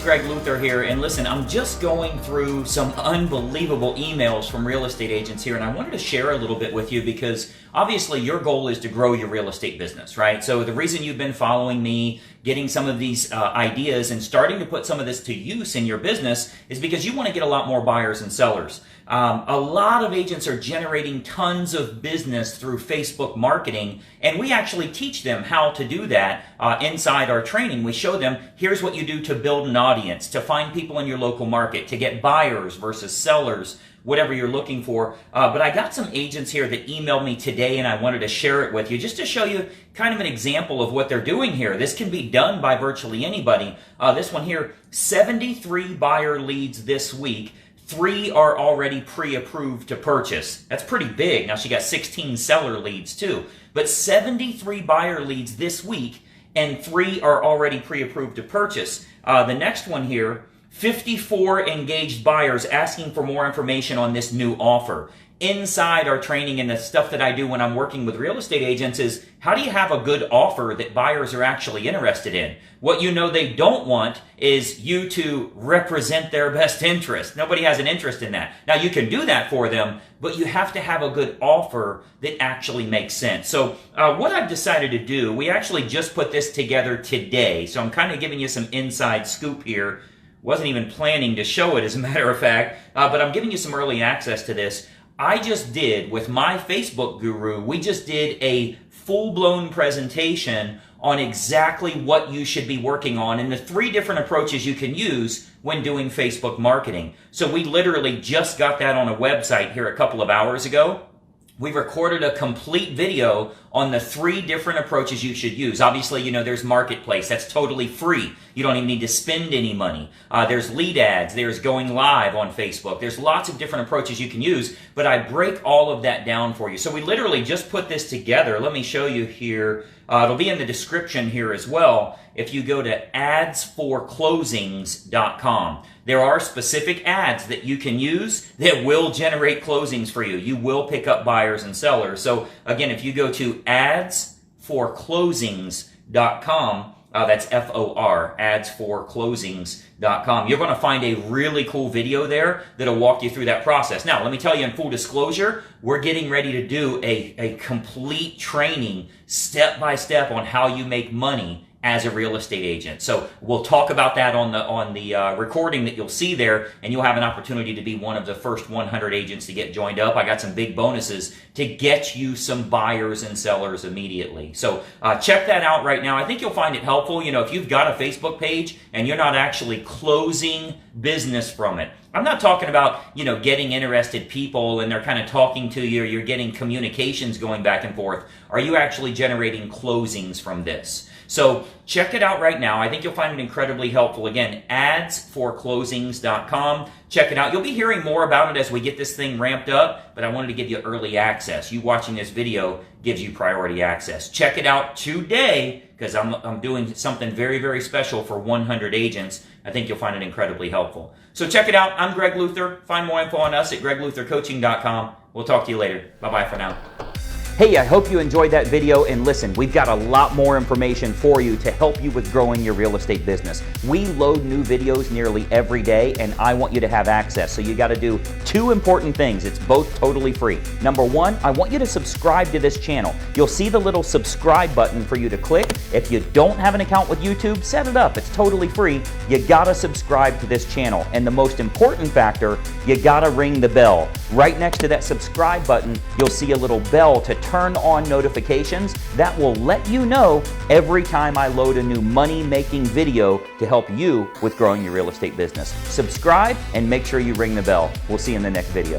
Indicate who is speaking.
Speaker 1: Greg Luther here, and listen, I'm just going through some unbelievable emails from real estate agents here, and I wanted to share a little bit with you because obviously your goal is to grow your real estate business, right? So the reason you've been following me, getting some of these ideas and starting to put some of this to use in your business is because you want to get a lot more buyers and sellers. A lot of agents are generating tons of business through Facebook marketing, and we actually teach them how to do that inside our training. We show them, here's what you do to build an audience, to find people in your local market, to get buyers versus sellers, whatever you're looking for. But I got some agents here that emailed me today, and I wanted to share it with you just to show you kind of an example of what they're doing here. This can be done by virtually anybody. This one here, 73 buyer leads this week. 3 are already pre-approved to purchase. That's pretty big. Now she got 16 seller leads too. But 73 buyer leads this week and 3 are already pre-approved to purchase. The next one here, 54 engaged buyers asking for more information on this new offer. Inside our training and the stuff that I do when I'm working with real estate agents is, how do you have a good offer that buyers are actually interested in? What you know they don't want is you to represent their best interest. Nobody has an interest in that. Now you can do that for them, but you have to have a good offer that actually makes sense. So what I've decided to do, we actually just put this together today. So I'm kind of giving you some inside scoop here. Wasn't even planning to show it, as a matter of fact, but I'm giving you some early access to this. I just did, with my Facebook guru, we just did a full-blown presentation on exactly what you should be working on and the 3 different approaches you can use when doing Facebook marketing. So we literally just got that on a website here a couple of hours ago. We recorded a complete video on the 3 different approaches you should use. Obviously, you know, there's Marketplace. That's totally free. You don't even need to spend any money. There's lead ads. There's going live on Facebook. There's lots of different approaches you can use, but I break all of that down for you. So we literally just put this together. Let me show you here. It'll be in the description here as well. If you go to adsforclosings.com, there are specific ads that you can use that will generate closings for you. You will pick up buyers and sellers. So again, if you go to adsforclosings.com, that's F-O-R, adsforclosings.com. You're going to find a really cool video there that'll walk you through that process. Now, let me tell you in full disclosure, we're getting ready to do a complete training step-by-step on how you make money as a real estate agent. So we'll talk about that on the recording that you'll see there, and you'll have an opportunity to be one of the first 100 agents to get joined up. I got some big bonuses to get you some buyers and sellers immediately. So check that out right now. I think you'll find it helpful. You know, if you've got a Facebook page and you're not actually closing business from it, I'm not talking about, you know, getting interested people and they're kind of talking to you, or you're getting communications going back and forth. Are you actually generating closings from this? So check it out right now. I think you'll find it incredibly helpful. Again, adsforclosings.com. Check it out. You'll be hearing more about it as we get this thing ramped up, but I wanted to give you early access. You watching this video gives you priority access. Check it out today because I'm doing something very, very special for 100 agents. I think you'll find it incredibly helpful. So check it out. I'm Greg Luther. Find more info on us at gregluthercoaching.com. We'll talk to you later. Bye-bye for now. Hey, I hope you enjoyed that video, and listen, we've got a lot more information for you to help you with growing your real estate business. We load new videos nearly every day, and I want you to have access. So you got to do 2 important things. It's both totally free. Number 1, I want you to subscribe to this channel. You'll see the little subscribe button for you to click. If you don't have an account with YouTube, set it up. It's totally free. You got to subscribe to this channel. And the most important factor, you got to ring the bell. Right next to that subscribe button, you'll see a little bell to turn on notifications. That will let you know every time I load a new money-making video to help you with growing your real estate business. Subscribe and make sure you ring the bell. We'll see you in the next video.